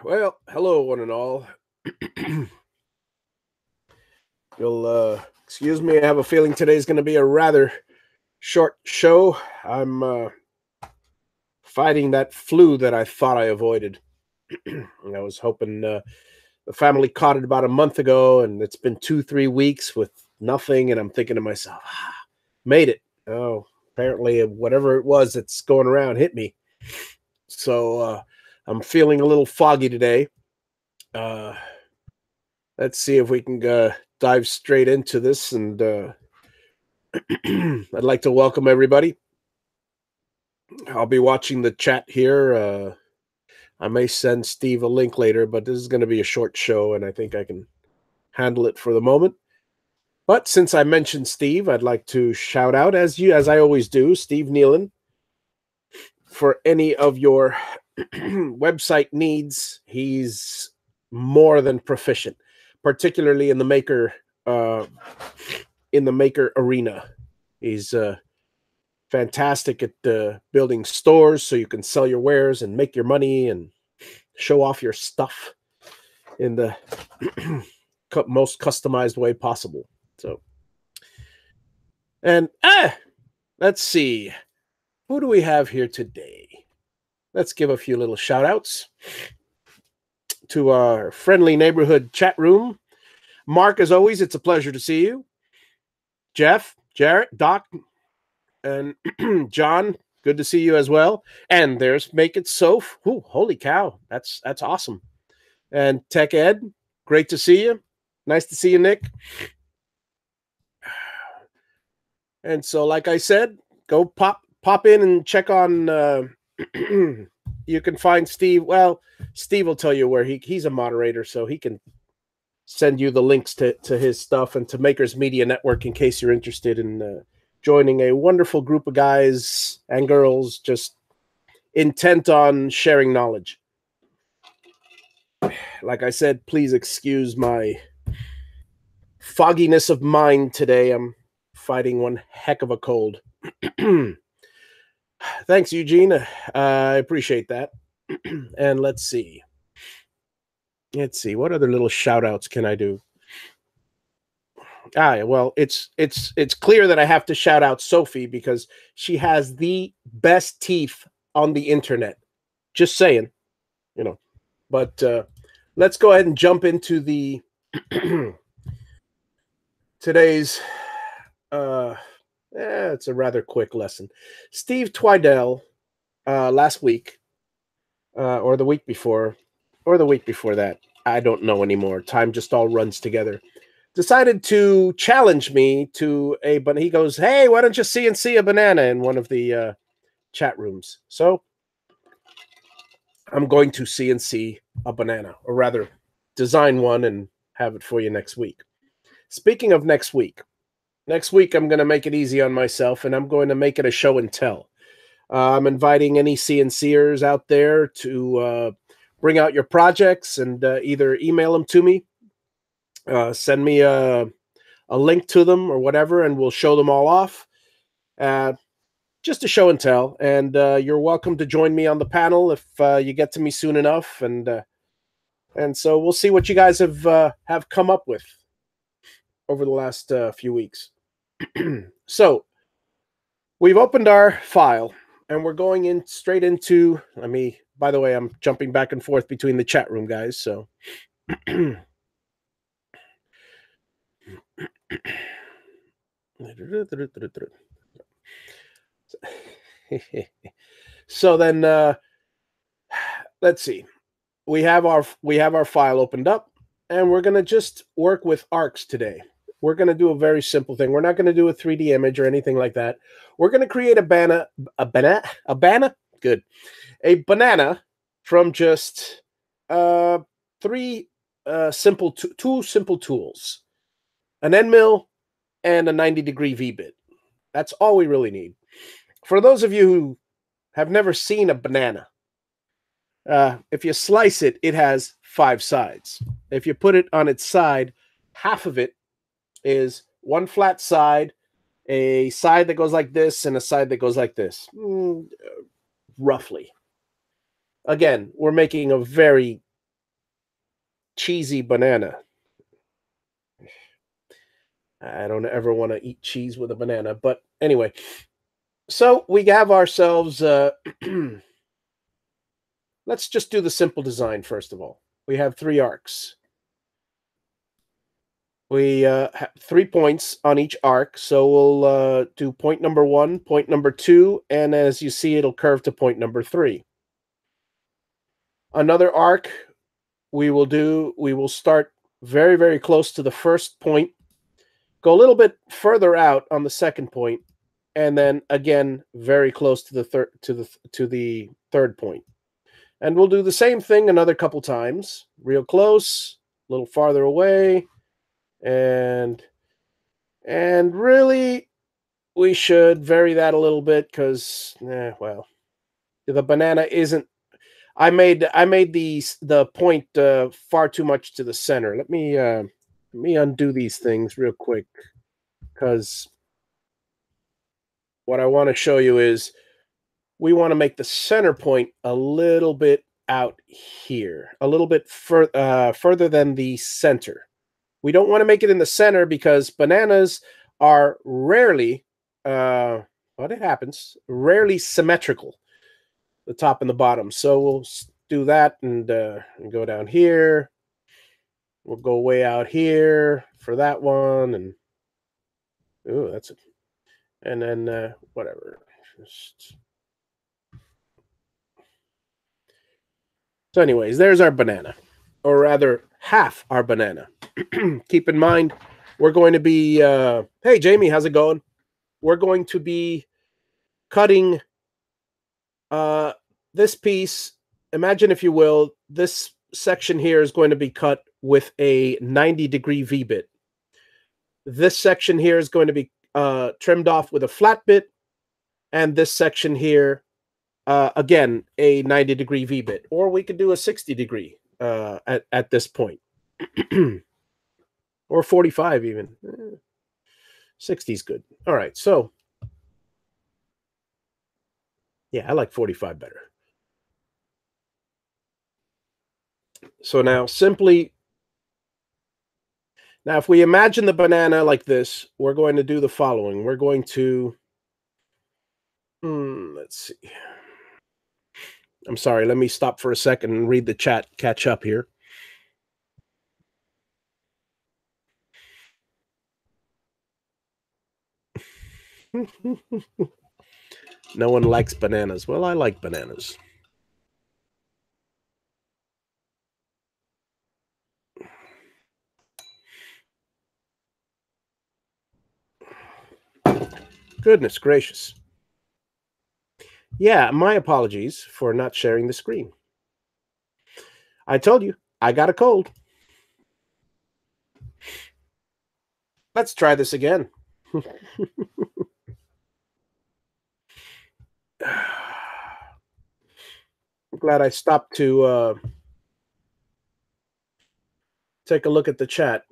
Well, hello, one and all. You'll excuse me. I have a feeling today's going to be a rather short show. I'm fighting that flu that I thought I avoided. I was hoping the family caught it about a month ago, and it's been 2, 3 weeks with nothing. And I'm thinking to myself, made it. Oh, apparently, whatever it was that's going around hit me. So I'm feeling a little foggy today. Uh, let's see if we can dive straight into this. And I'd like to welcome everybody. I'll be watching the chat here. I may send Steve a link later, but this is going to be a short show, and I think I can handle it for the moment. But since I mentioned Steve, I'd like to shout out, as I always do, Steve Nealon, for any of your website needs. He's more than proficient, particularly in the maker arena. He's fantastic at building stores so you can sell your wares and make your money and show off your stuff in the most customized way possible. So, and let's see, who do we have here today? Let's give a few little shout outs to our friendly neighborhood chat room. Mark, as always, it's a pleasure to see you. Jeff, Jarrett, Doc, and John, good to see you as well. And there's Make It Soph. Ooh, holy cow, that's awesome. And Tech Ed, great to see you. Nice to see you, Nick. And so, like I said, go pop in and check on. You can find Steve. Well, Steve will tell you where he's a moderator, so he can send you the links to his stuff and to Makers Media Network in case you're interested in joining a wonderful group of guys and girls just intent on sharing knowledge. Like I said, please excuse my fogginess of mind today. I'm fighting one heck of a cold. Thanks, Eugene. I appreciate that. And let's see. What other little shout outs can I do? Well, it's clear that I have to shout out Sophie because she has the best teeth on the internet. Just saying, But let's go ahead and jump into the today's. It's a rather quick lesson. Steve Twidell, last week, or the week before, or the week before that, I don't know anymore. Time just all runs together. Decided to challenge me to but he goes, "Hey, why don't you CNC a banana?" in one of the chat rooms. So I'm going to CNC a banana, or rather design one and have it for you next week. Speaking of next week I'm going to make it easy on myself, and I'm going to make it a show and tell. I'm inviting any CNCers out there to bring out your projects and either email them to me, send me a link to them or whatever, and we'll show them all off. Just a show and tell. And you're welcome to join me on the panel if you get to me soon enough. And so we'll see what you guys have come up with over the last few weeks. So we've opened our file and we're going in straight into, by the way, I'm jumping back and forth between the chat room, guys. So so then let's see. We have our file opened up, and we're going to just work with arcs today. We're going to do a very simple thing. We're not going to do a 3D image or anything like that. We're going to create a banana, from just two simple tools, an end mill and a 90-degree V-bit. That's all we really need. For those of you who have never seen a banana, if you slice it, it has 5 sides. If you put it on its side, half of it is one flat side, a side that goes like this, and a side that goes like this, roughly. Again, we're making a very cheesy banana. I don't ever want to eat cheese with a banana, but anyway. So we have ourselves. Let's just do the simple design first of all. We have 3 arcs. We have 3 points on each arc, so we'll do point number 1, point number 2, and as you see, it'll curve to point number 3. Another arc we will start very, very close to the first point, go a little bit further out on the second point, and then again very close to the third point. And we'll do the same thing another couple times, real close, a little farther away, and really we should vary that a little bit because well, the banana isn't. I made the point far too much to the center. Let me undo these things real quick, because what I want to show you is we want to make the center point a little bit out here, a little bit further than the center. We don't want to make it in the center because bananas are rarely, but it happens, rarely symmetrical, the top and the bottom. So we'll do that and go down here. We'll go way out here for that one, and ooh, that's it. And then whatever. So anyways, there's our banana, or rather half our banana. Keep in mind, we're going to be, hey, Jamie, how's it going? We're going to be cutting this piece. Imagine, if you will, this section here is going to be cut with a 90-degree V-bit. This section here is going to be trimmed off with a flat bit. And this section here, again, a 90-degree V-bit. Or we could do a 60-degree at this point. Or 45 even. 60 is good. All right, so yeah, I like 45 better. So now if we imagine the banana like this, we're going to do the following. We're going to, let's see. I'm sorry, let me stop for a second and read the chat, catch up here. No one likes bananas. Well, I like bananas. Goodness gracious. Yeah, my apologies for not sharing the screen. I told you, I got a cold. Let's try this again. I'm glad I stopped to take a look at the chat.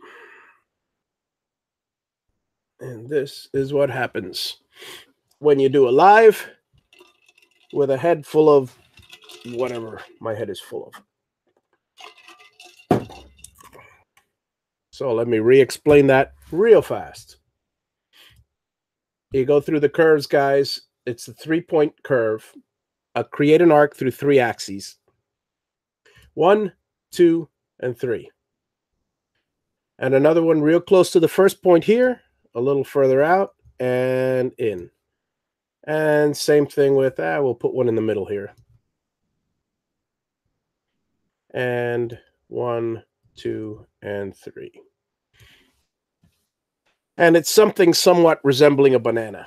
And this is what happens when you do a live with a head full of whatever my head is full of. So let me re-explain that real fast. You go through the curves, guys. It's a 3-point curve. Create an arc through 3 axes. 1, 2, and 3. And another one real close to the first point here, a little further out, and in. And same thing with, we'll put one in the middle here. And 1, 2, and 3. And it's something somewhat resembling a banana.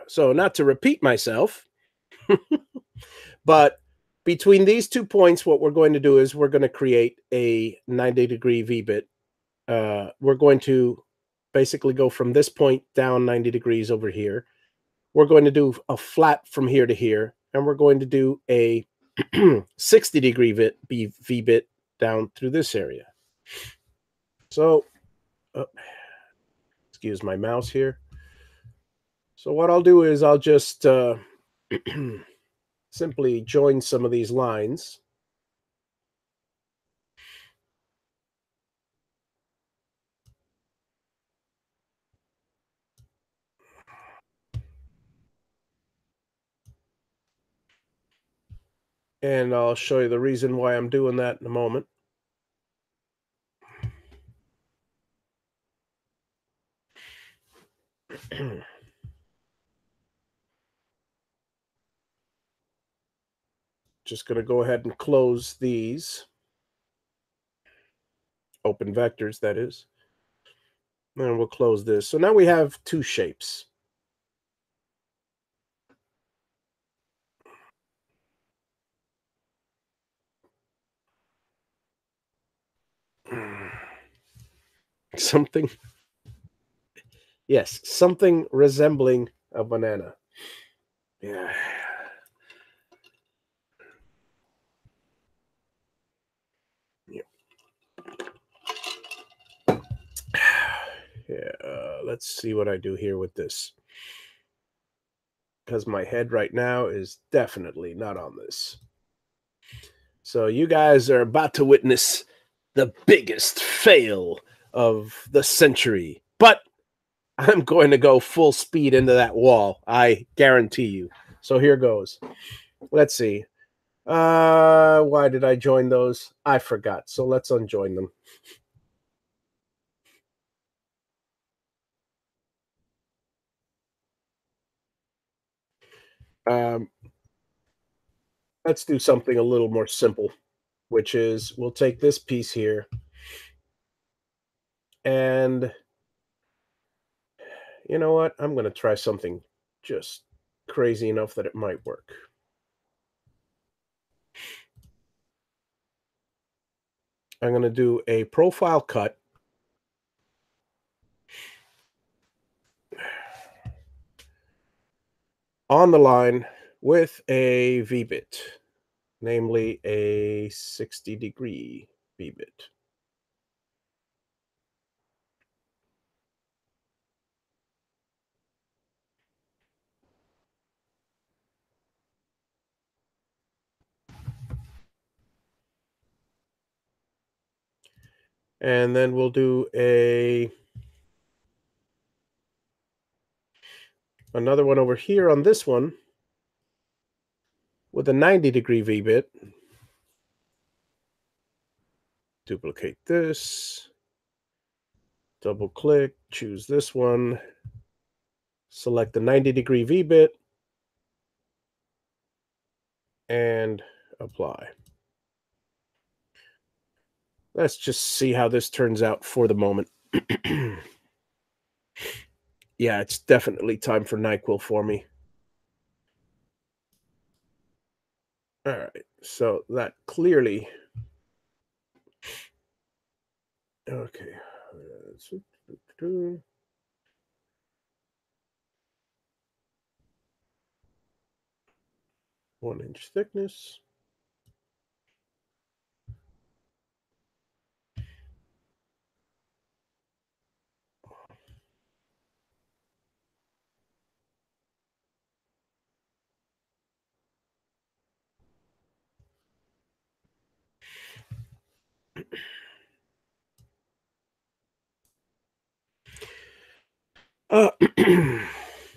So not to repeat myself, but between these 2 points, what we're going to do is we're going to create a 90-degree V-bit. We're going to basically go from this point down 90 degrees over here. We're going to do a flat from here to here, and we're going to do a 60-degree V-bit down through this area. So, excuse my mouse here. So what I'll do is I'll just simply join some of these lines. And I'll show you the reason why I'm doing that in a moment. Just going to go ahead and close these. Open vectors, that is. And we'll close this. So now we have two shapes. Something, yes, something resembling a banana. Yeah. Yeah. Yeah. Let's see what I do here with this. Because my head right now is definitely not on this. So you guys are about to witness the biggest fail of the century. But I'm going to go full speed into that wall. I guarantee you. So here goes. Let's see. Why did I join those? I forgot. So let's unjoin them. Um, let's do something a little more simple, which is we'll take this piece here and you know what? I'm going to try something just crazy enough that it might work. I'm going to do a profile cut on the line with a V-bit, namely a 60-degree V-bit. And then we'll do another one over here on this one with a 90-degree V-bit. Duplicate this, double click, choose this one, select the 90-degree V-bit, and apply. Let's just see how this turns out for the moment. Yeah, it's definitely time for NyQuil for me. All right, so that clearly... Okay. 1-inch thickness.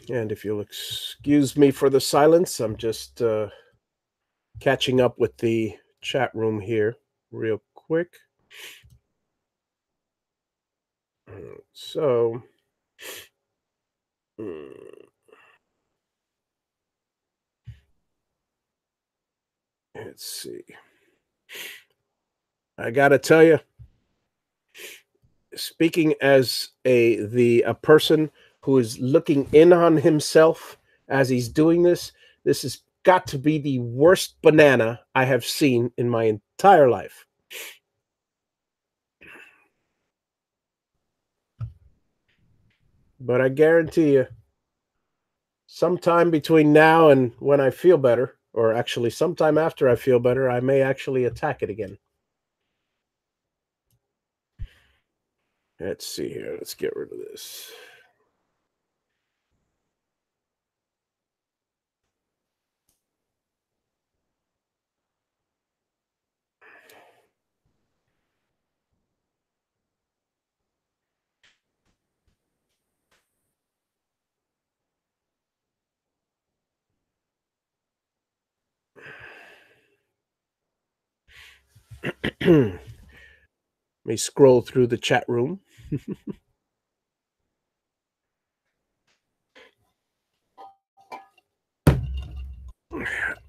And if you'll excuse me for the silence, I'm just catching up with the chat room here real quick. So, let's see. I gotta tell you, speaking as a person who is looking in on himself as he's doing this has got to be the worst banana I have seen in my entire life. But I guarantee you, sometime between now and when I feel better, or actually sometime after I feel better, I may actually attack it again. Let's see here. Let's get rid of this. Let me scroll through the chat room.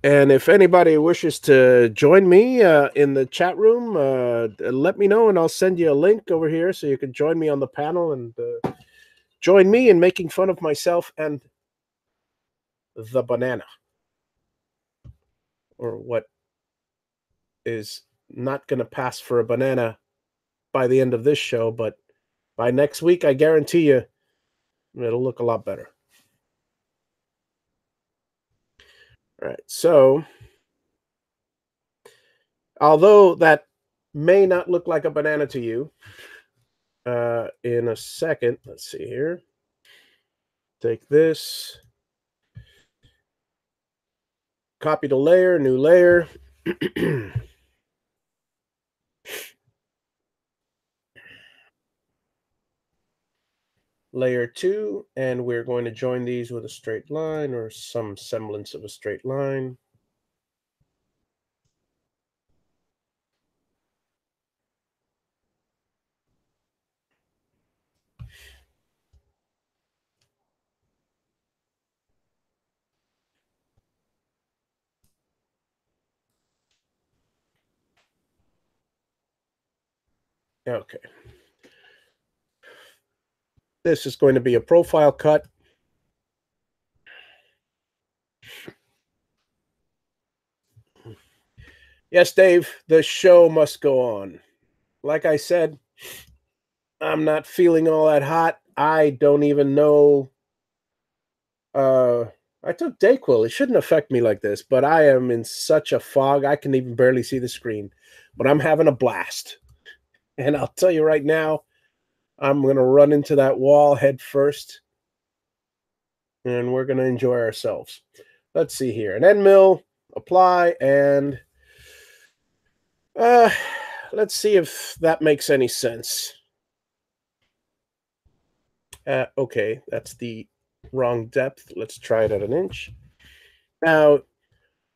And if anybody wishes to join me in the chat room, let me know and I'll send you a link over here so you can join me on the panel and join me in making fun of myself and the banana, or what is not going to pass for a banana by the end of this show, but by next week, I guarantee you it'll look a lot better. All right, so although that may not look like a banana to you, in a second, let's see here. Take this, copy the layer, new layer. Layer 2, and we're going to join these with a straight line or some semblance of a straight line. Okay. This is going to be a profile cut. Yes, Dave, the show must go on. Like I said, I'm not feeling all that hot. I don't even know. I took Dayquil. It shouldn't affect me like this, but I am in such a fog. I can even barely see the screen. But I'm having a blast. And I'll tell you right now, I'm going to run into that wall head first. And we're going to enjoy ourselves. Let's see here. An end mill, apply, and let's see if that makes any sense. Okay, that's the wrong depth. Let's try it at 1 inch. Now,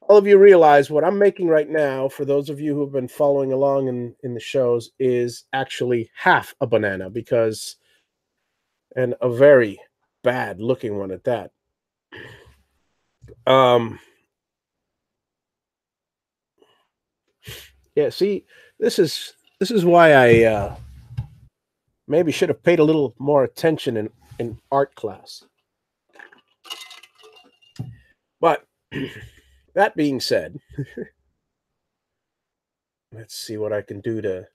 all of you realize what I'm making right now, for those of you who have been following along in the shows, is actually half a banana, because, and a very bad looking one at that. Yeah, see, this is why I maybe should have paid a little more attention in art class. But that being said, let's see what I can do to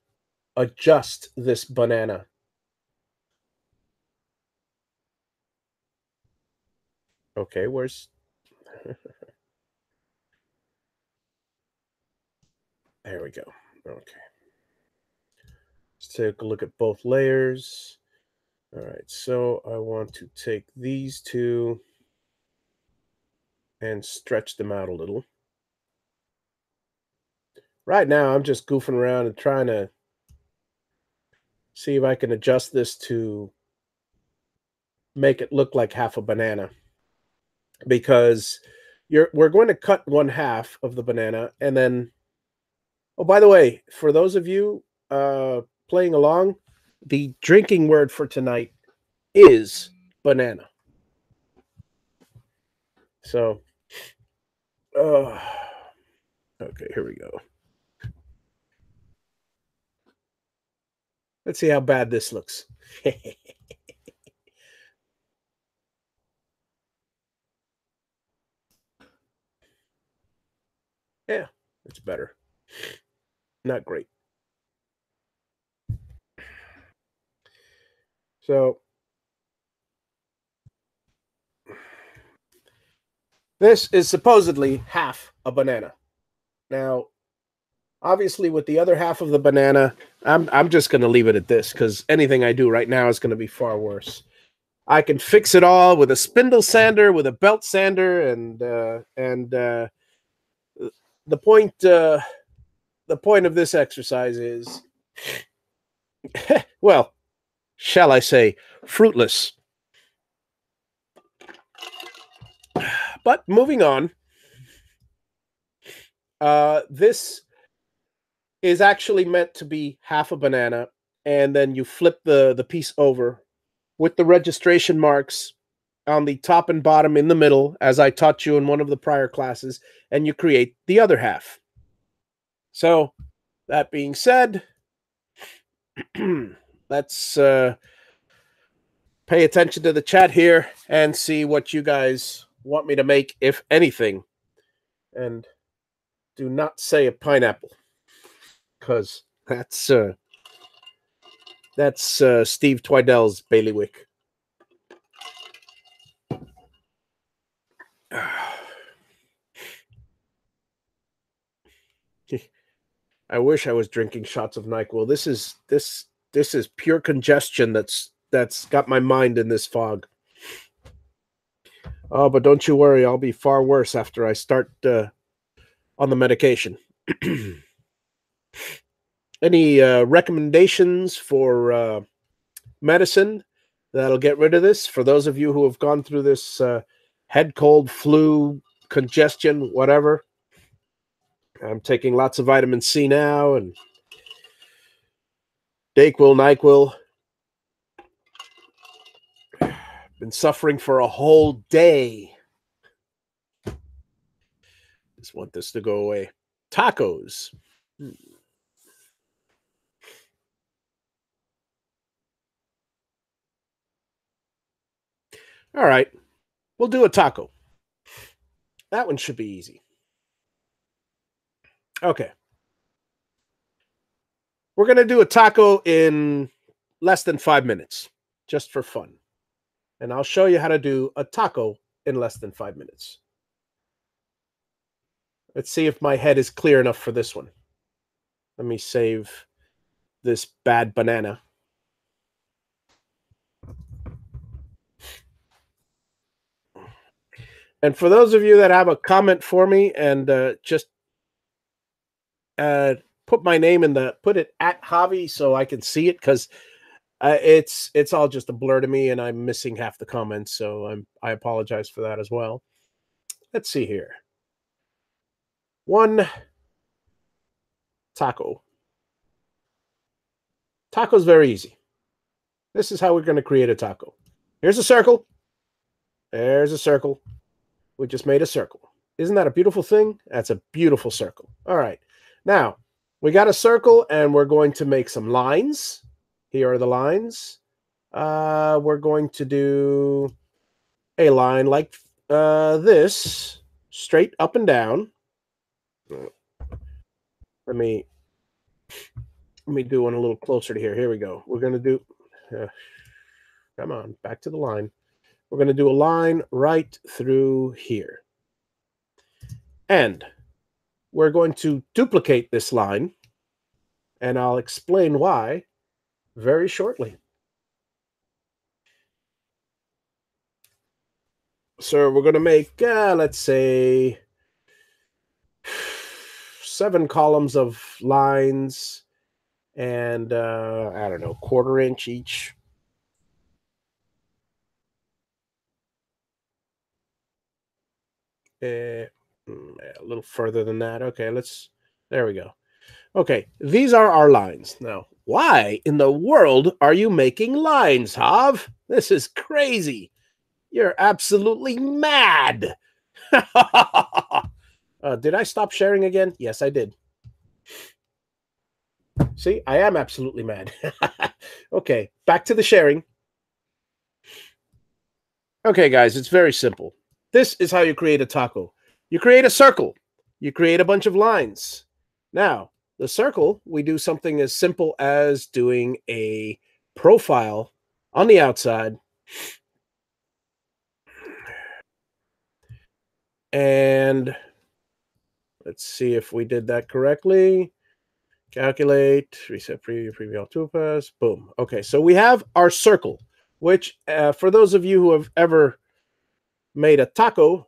adjust this banana. Okay, where's... There we go. Okay. Let's take a look at both layers. All right, so I want to take these two and stretch them out a little. Right now, I'm just goofing around and trying to see if I can adjust this to make it look like half a banana, because we're going to cut 1/2 of the banana, and then, oh, by the way, for those of you playing along, the drinking word for tonight is banana. So, okay, here we go. Let's see how bad this looks. Yeah, it's better. Not great. So, this is supposedly half a banana. Now, obviously, with the other half of the banana, I'm just going to leave it at this, because anything I do right now is going to be far worse. I can fix it all with a spindle sander, with a belt sander, and the point of this exercise is, well, shall I say, fruitless. But moving on, this is actually meant to be half a banana, and then you flip the piece over with the registration marks on the top and bottom in the middle, as I taught you in one of the prior classes, and you create the other half. So, that being said, let's pay attention to the chat here and see what you guys want me to make, if anything. And do not say a pineapple, because that's Steve Twidell's bailiwick. I wish I was drinking shots of NyQuil. This is pure congestion that's got my mind in this fog. Oh, but don't you worry, I'll be far worse after I start on the medication. Any recommendations for medicine that'll get rid of this? For those of you who have gone through this head cold, flu, congestion, whatever. I'm taking lots of vitamin C now and Dayquil, NyQuil. Been suffering for a whole day. Just want this to go away. Tacos. All right. We'll do a taco. That one should be easy. Okay. We're going to do a taco in less than 5 minutes, just for fun. And I'll show you how to do a taco in less than 5 minutes. Let's see if my head is clear enough for this one. Let me save this bad banana. And for those of you that have a comment for me, and just put my name in put it at Javi so I can see it, because it's all just a blur to me and I'm missing half the comments. So I apologize for that as well. Let's see here. One taco. Taco's very easy. This is how we're going to create a taco. Here's a circle. There's a circle. We just made a circle. Isn't that a beautiful thing? That's a beautiful circle. All right. Now, we got a circle, and we're going to make some lines. Here are the lines. We're going to do a line like this, straight up and down. Let me do one a little closer to here. Here we go. We're going to do... come on, back to the line. We're going to do a line right through here. And we're going to duplicate this line, and I'll explain why very shortly. So we're going to make, let's say, 7 columns of lines, and I don't know, 1/4 inch each. A little further than that. Okay, there we go. Okay, these are our lines. Now, why in the world are you making lines, Hav? This is crazy. You're absolutely mad. Did I stop sharing again? Yes, I did. See, I am absolutely mad. Okay, back to the sharing. Okay, guys, it's very simple. This is how you create a taco. You create a circle. You create a bunch of lines. Now, the circle, we do something as simple as doing a profile on the outside. And let's see if we did that correctly. Calculate, reset preview all toolpaths. Boom. Okay, so we have our circle, which for those of you who have ever made a taco,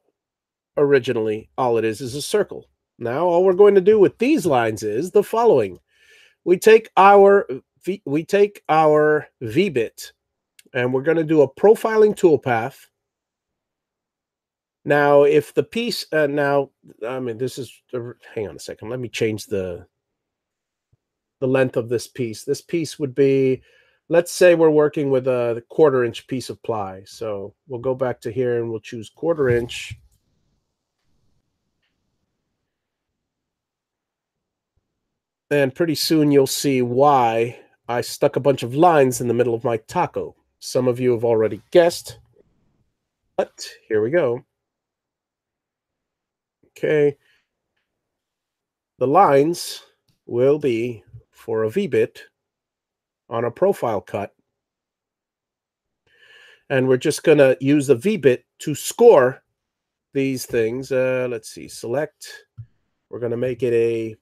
originally, all it is a circle. Now, all we're going to do with these lines is the following. We take our V-bit, and we're going to do a profiling toolpath. Now, if the piece, this is, hang on a second. Let me change the the length of this piece. This piece would be, let's say we're working with a 1/4 inch piece of ply. So we'll go back to here and we'll choose 1/4 inch. And pretty soon you'll see why I stuck a bunch of lines in the middle of my taco. Some of you have already guessed, but here we go. Okay. The lines will be for a V-bit on a profile cut. And we're just going to use the V-bit to score these things. Let's see, select. We're going to make it a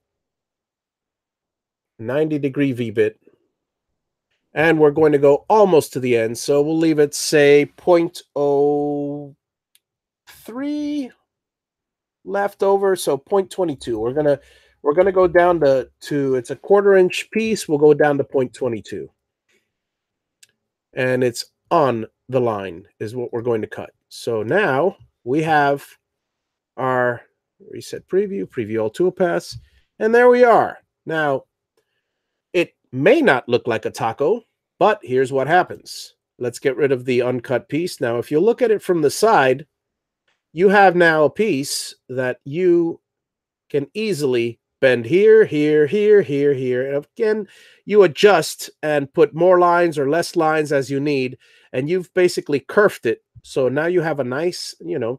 90-degree V-bit. And we're going to go almost to the end. So we'll leave it, say, 0.03 left over. So 0.22. We're gonna go down to it's a 1/4 inch piece. We'll go down to 0.22. And it's on the line is what we're going to cut. So now we have our reset preview all toolpaths, and there we are. Now, it may not look like a taco, but here's what happens. Let's get rid of the uncut piece. Now, if you look at it from the side, you have now a piece that you can easily bend here, here, here, here, here. And again, you adjust and put more lines or less lines as you need, and you've basically curved it. So now you have a nice,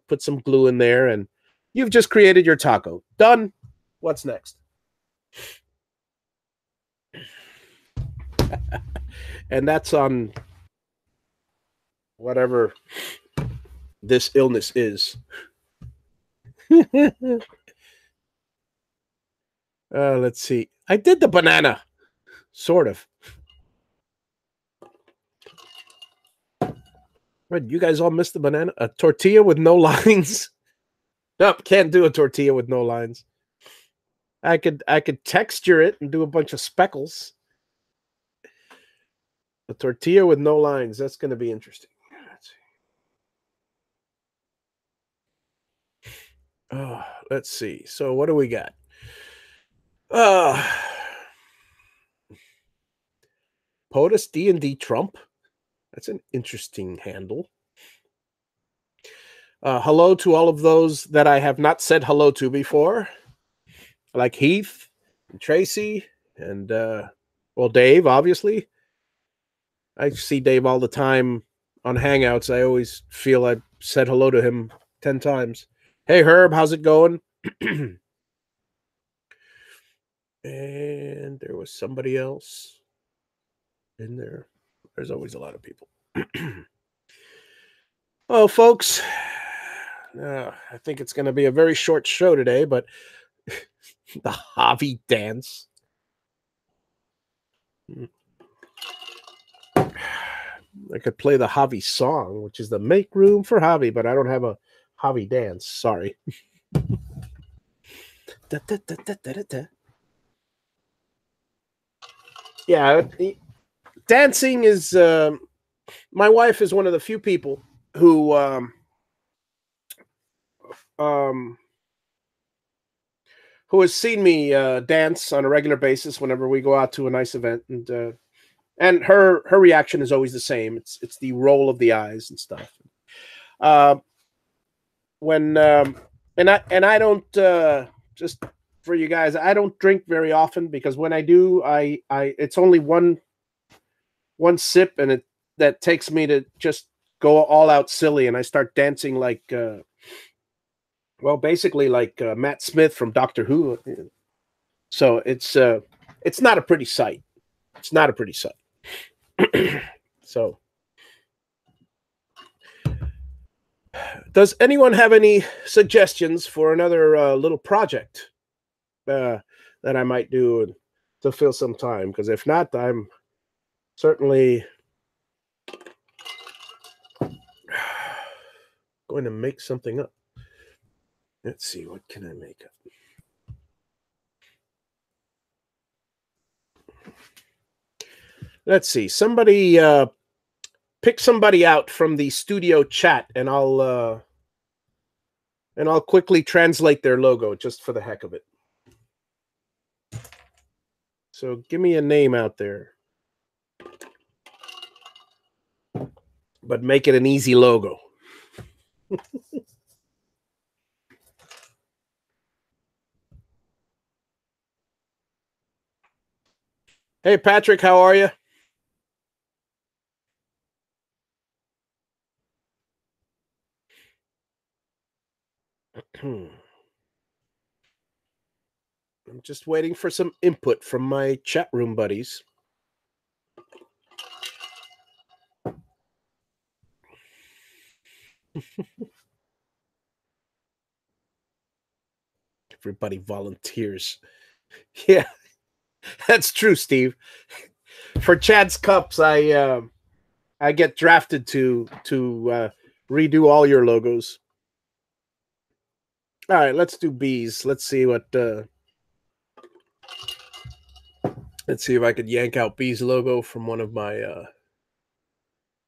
put some glue in there, and you've just created your taco. Done. What's next? And that's on whatever this illness is. Let's see. I did the banana. Sort of. What, you guys all missed the banana? A tortilla with no lines? Nope, can't do a tortilla with no lines. I could texture it and do a bunch of speckles. A tortilla with no lines. That's going to be interesting. Let's see. So what do we got? POTUS D&D Trump. That's an interesting handle. Hello to all of those that I have not said hello to before, like Heath and Tracy and, Dave, obviously. I see Dave all the time on Hangouts. I always feel I've said hello to him 10 times. Hey, Herb, how's it going? And there was somebody else in there. There's always a lot of people. Well, folks, I think it's going to be a very short show today, but the Javi dance. I could play the Javi song, which is the Make Room for Javi, but I don't have a Javi dance. Sorry. Da, da, da, da, da, da. Yeah, dancing is. My wife is one of the few people who has seen me dance on a regular basis whenever we go out to a nice event, and her reaction is always the same. It's the roll of the eyes and stuff. When and I don't just for you guys, I don't drink very often, because when I do, I it's only one sip, and that takes me to just go all out silly, and I start dancing like basically like Matt Smith from Doctor Who. So it's not a pretty sight. It's not a pretty sight. So, does anyone have any suggestions for another little project that I might do to fill some time? Because if not, I'm certainly going to make something up. Let's see, what can I make up? Let's see. Somebody pick somebody out from the studio chat, and I'll quickly translate their logo just for the heck of it. So give me a name out there. But make it an easy logo. Hey, Patrick, how are you? I'm just waiting for some input from my chat room buddies. Everybody volunteers. Yeah, that's true, Steve. For Chad's Cups, I get drafted to redo all your logos. All right, let's do bees. Let's see what. Let's see if I could yank out bees logo from one of my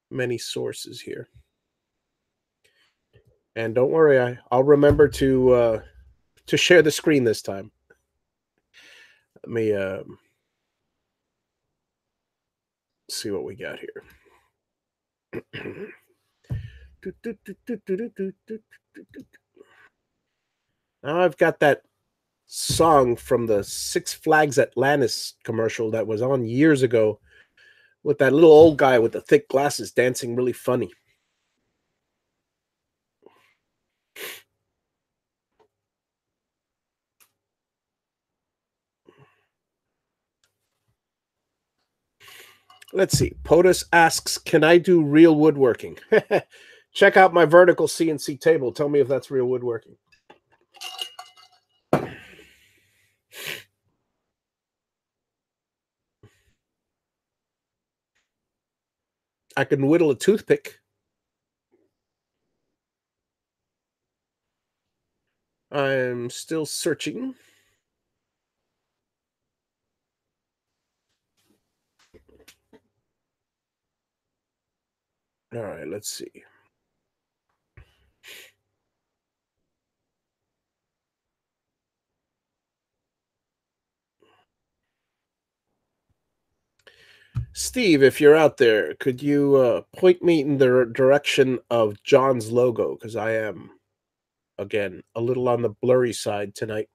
many sources here. And don't worry, I'll remember to share the screen this time. Let me see what we got here. Now I've got that song from the Six Flags Atlantis commercial that was on years ago with that little old guy with the thick glasses dancing really funny. Let's see. POTUS asks, can I do real woodworking? Check out my vertical CNC table. Tell me if that's real woodworking. I can whittle a toothpick. I'm still searching. All right, let's see. Steve, if you're out there, could you point me in the direction of John's logo? Because I am, again, a little on the blurry side tonight.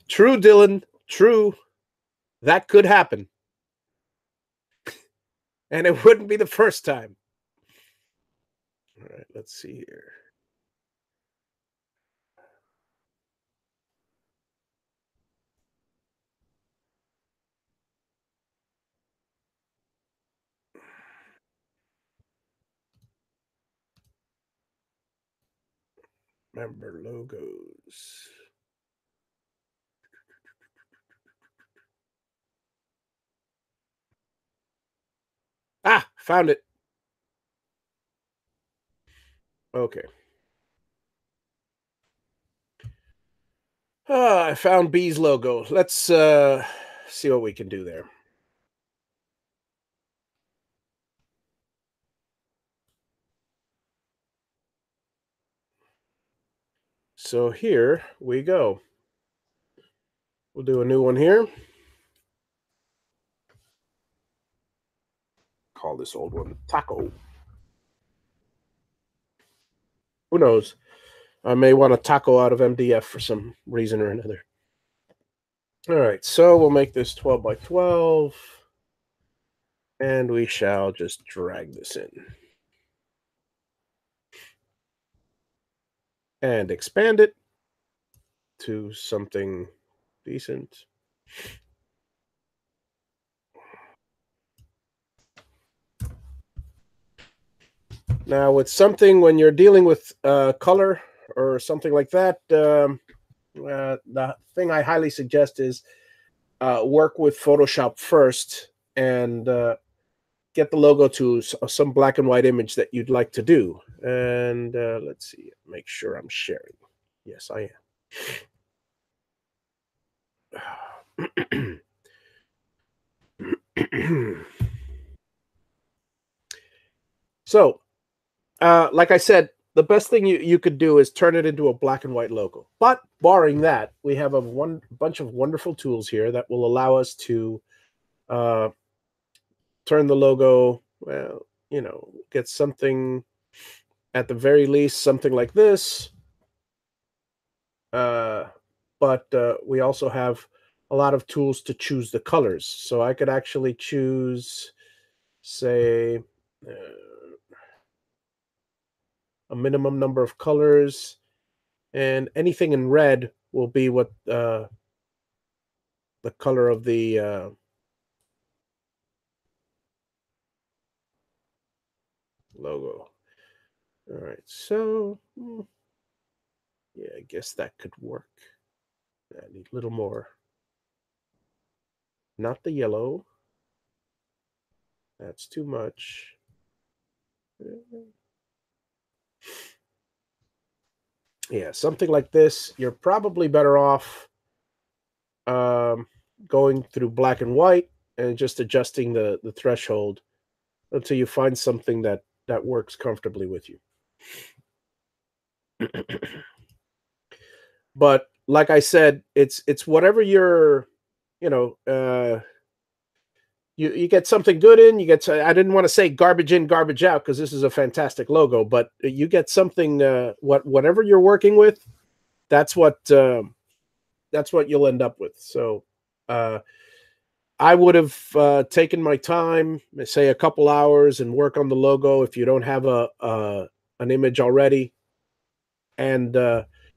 True, Dylan. True. That could happen. And it wouldn't be the first time. All right, let's see here. Member logos. Ah, found it. Okay. I found B's logo. Let's see what we can do there. So here we go. We'll do a new one here. Call this old one Taco. Who knows? I may want a taco out of MDF for some reason or another. All right, so we'll make this 12 by 12. And we shall just drag this in. And expand it to something decent. Now, with something, when you're dealing with color or something like that, the thing I highly suggest is work with Photoshop first and get the logo to some black and white image that you'd like to do. And let's see, make sure I'm sharing. Yes, I am. So, like I said, the best thing you could do is turn it into a black and white logo. But barring that, we have a bunch of wonderful tools here that will allow us to uh, turn the logo, well, get something, at the very least, something like this. But we also have a lot of tools to choose the colors. So I could actually choose, say, a minimum number of colors, and anything in red will be what the color of the logo. All right, so yeah, I guess that could work. I need a little more. Not the yellow. That's too much. Yeah, something like this. You're probably better off um, going through black and white and just adjusting the threshold until you find something that works comfortably with you. But like I said, it's whatever you're, you know, you get something good in, I didn't want to say garbage in, garbage out, because this is a fantastic logo, but you get something, whatever you're working with, that's what you'll end up with. So I would have taken my time, say a couple hours, and work on the logo if you don't have an image already, and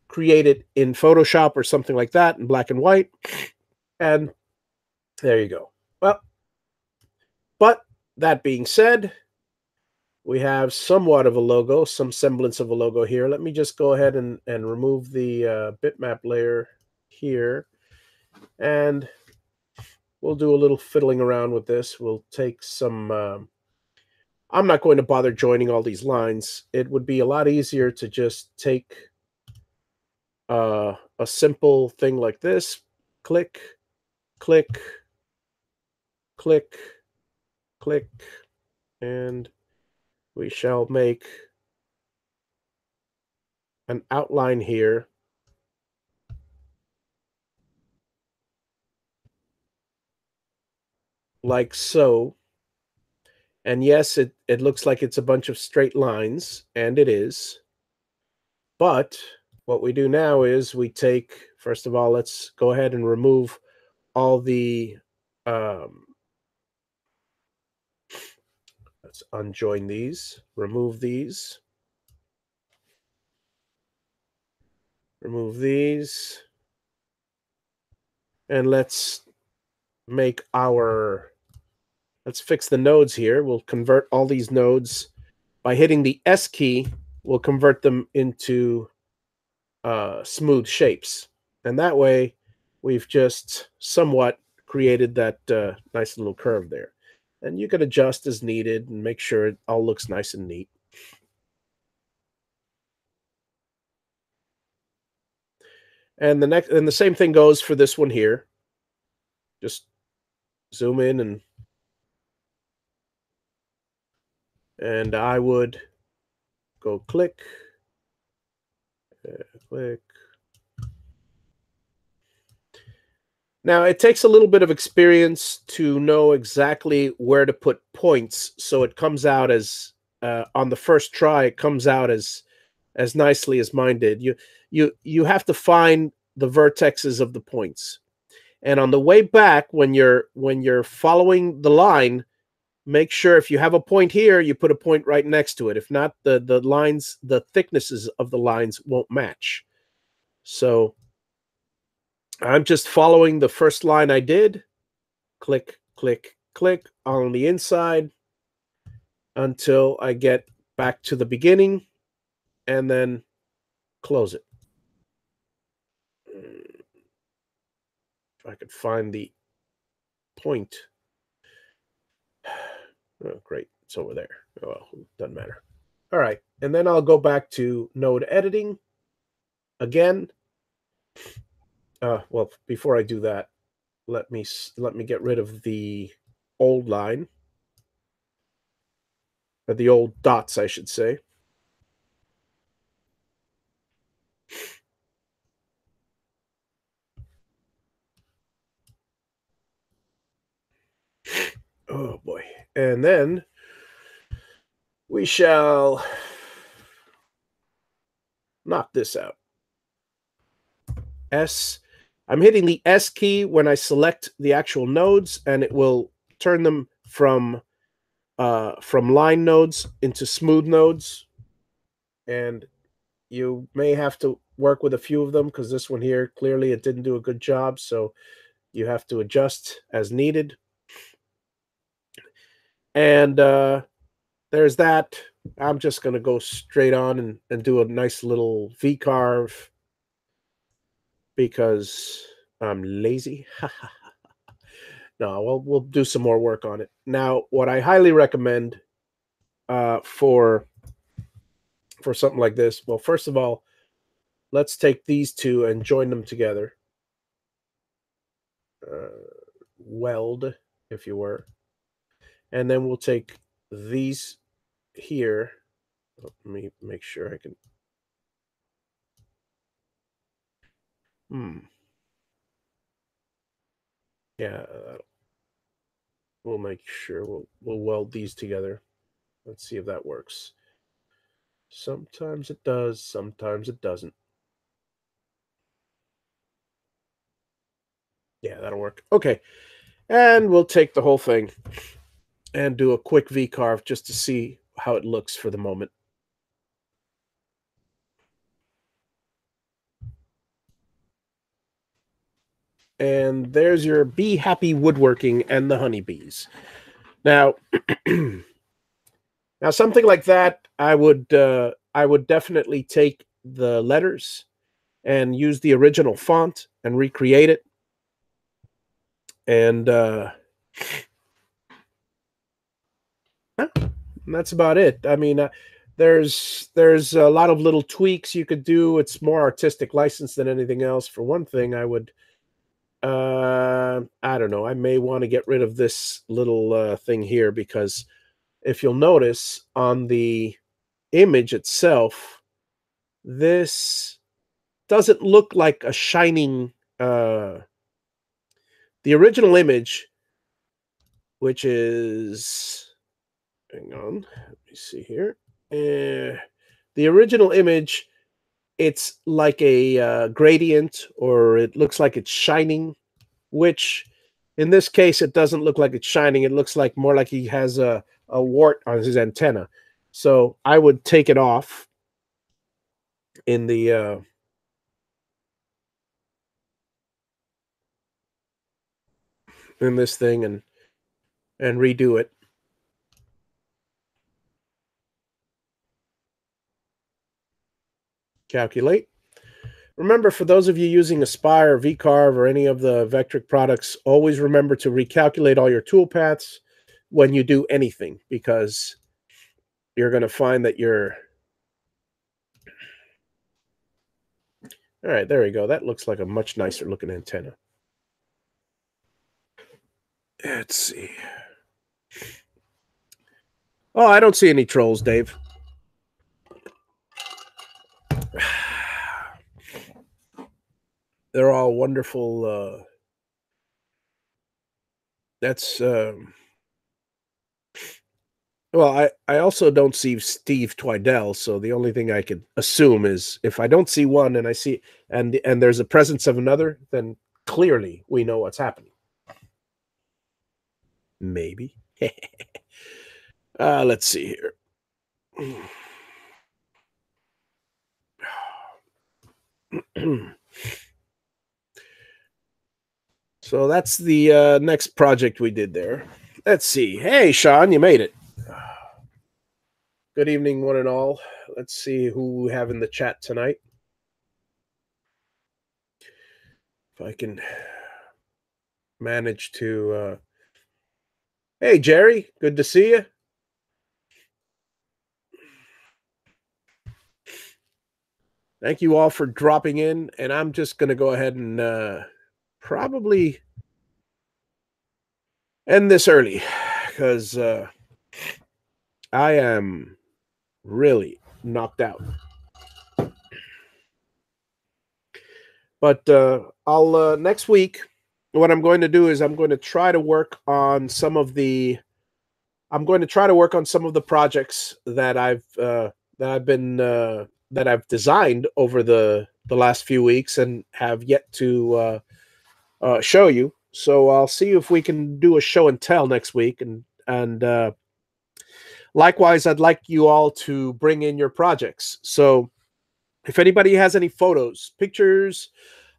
create it in Photoshop or something like that in black and white. And there you go. Well, but that being said, we have somewhat of a logo, some semblance of a logo here. Let me just go ahead and remove the bitmap layer here. And we'll do a little fiddling around with this. We'll take some... I'm not going to bother joining all these lines. It would be a lot easier to just take a simple thing like this. Click, click, click, click, and we shall make an outline here, like so. And yes, it looks like it's a bunch of straight lines, and it is. But what we do now is we take, first of all, let's go ahead and remove all the, let's unjoin these, remove these, remove these, and let's fix the nodes here. We'll convert all these nodes by hitting the S key. We'll convert them into smooth shapes. And that way, we've just somewhat created that nice little curve there. And you can adjust as needed and make sure it all looks nice and neat. And the same thing goes for this one here. Just zoom in and I would go click, click. Now, it takes a little bit of experience to know exactly where to put points, so it comes out as, on the first try, it comes out as nicely as mine did. You have to find the vertexes of the points. And on the way back, when you're following the line, make sure if you have a point here, you put a point right next to it. If not, the lines, the thicknesses of the lines won't match. So I'm just following the first line I did. Click, click, click on the inside until I get back to the beginning, and then close it. If I could find the point. Oh, great. It's over there. Oh, well, doesn't matter. All right. And then I'll go back to node editing again. Well, before I do that, let me get rid of the old line, or the old dots, I should say. Oh boy. And then we shall knock this out. S. I'm hitting the S key when I select the actual nodes, and it will turn them from line nodes into smooth nodes. And you may have to work with a few of them because this one here, clearly it didn't do a good job. So you have to adjust as needed. And there's that. I'm just going to go straight on and do a nice little V-carve because I'm lazy. No, we'll do some more work on it. Now, what I highly recommend for something like this, well, first of all, let's take these two and join them together. Weld, if you were. And then we'll take these here. Let me make sure I can. Yeah, we'll make sure we'll weld these together. Let's see if that works. Sometimes it does, sometimes it doesn't. Yeah, that'll work. Okay. And we'll take the whole thing and do a quick V-carve just to see how it looks for the moment. And there's your Be Happy Woodworking and the honeybees. Now, now something like that, I would definitely take the letters and use the original font and recreate it. And that's about it. I mean, there's a lot of little tweaks you could do. It's more artistic license than anything else. For one thing, I would I don't know. I may want to get rid of this little thing here because if you'll notice on the image itself, this doesn't look like a shining. The original image, which is, hang on, let me see here. The original image, it's like a gradient, or it looks like it's shining, which in this case, it doesn't look like it's shining. It looks like more like he has a wart on his antenna. So I would take it off in the in this thing and redo it. Calculate. Remember, for those of you using Aspire, VCarve, or any of the Vectric products, always remember to recalculate all your toolpaths when you do anything, because you're going to find that you're... All right, there we go. That looks like a much nicer looking antenna. Let's see. Oh, I don't see any trolls, Dave. They're all wonderful. That's... well, I also don't see Steve Twidell, so the only thing I could assume is if I don't see one and I see and there's a presence of another, then clearly we know what's happening. Maybe. Let's see here. So that's the next project we did there. Let's see. Hey, Sean, you made it. Good evening, one and all. Let's see who we have in the chat tonight. If I can manage to... Hey, Jerry, good to see you. Thank you all for dropping in, and I'm just going to go ahead and probably end this early because I am really knocked out. But I'll next week. What I'm going to do is I'm going to try to work on some of the. I'm going to try to work on some of the projects that I've designed over the last few weeks and have yet to show you. So I'll see if we can do a show and tell next week, and likewise, I'd like you all to bring in your projects. So if anybody has any photos, pictures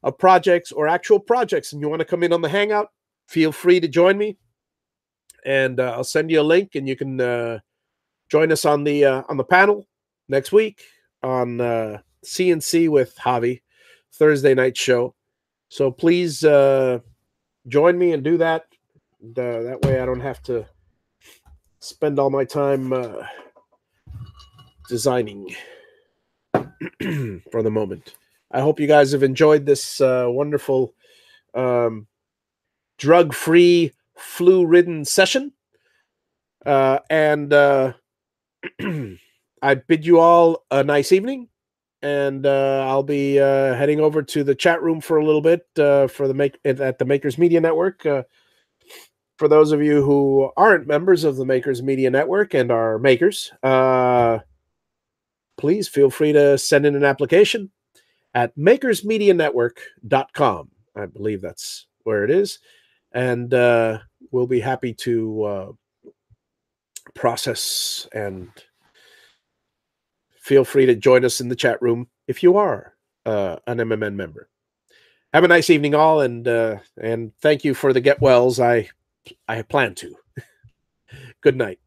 of projects or actual projects, and you want to come in on the Hangout, feel free to join me, and I'll send you a link, and you can join us on the panel next week on CNC with Javi, Thursday night show. So please join me and do that. That way I don't have to spend all my time designing for the moment. I hope you guys have enjoyed this wonderful drug-free, flu-ridden session. And I bid you all a nice evening. And I'll be heading over to the chat room for a little bit for at the Makers Media Network. For those of you who aren't members of the Makers Media Network and are makers, please feel free to send in an application at makersmedianetwork.com. I believe that's where it is. And we'll be happy to process, and feel free to join us in the chat room if you are an MMN member. Have a nice evening, all, and thank you for the get wells. I plan to. Good night.